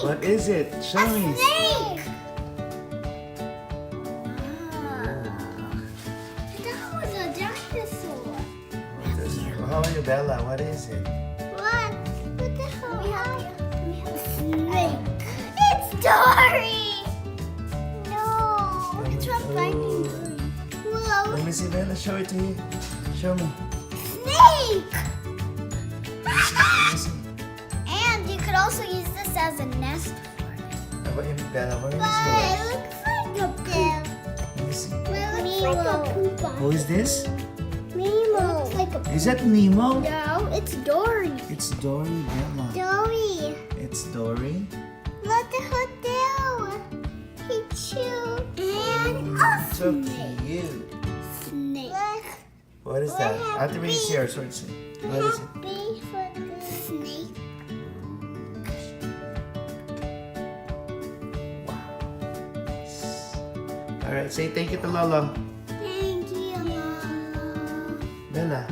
What is it? Show me. Snake! That was a dinosaur. How are you, Bella? What is it? What? What the hell? We have a snake. It's Dory! No. It's from Finding Dory. Whoa. Let me see, Bella. Show it to you. Show me. Snake! Let me see. And you could also use this as a nest. How about you, Bella? What is But it this? looks like a poop. Let me see. It looks like a poop. Who is this? Nemo. Looks like a Is that Nemo? No, it's Dory. It's Dory, Bella. Dory. It's Dory. Look at her tail. He chewed. And a So snake. cute. Snake. What is that? I have to read it here. So it's, what is it? B for the snake. All right, say thank you to Lolo. Thank you, Mama. Bella.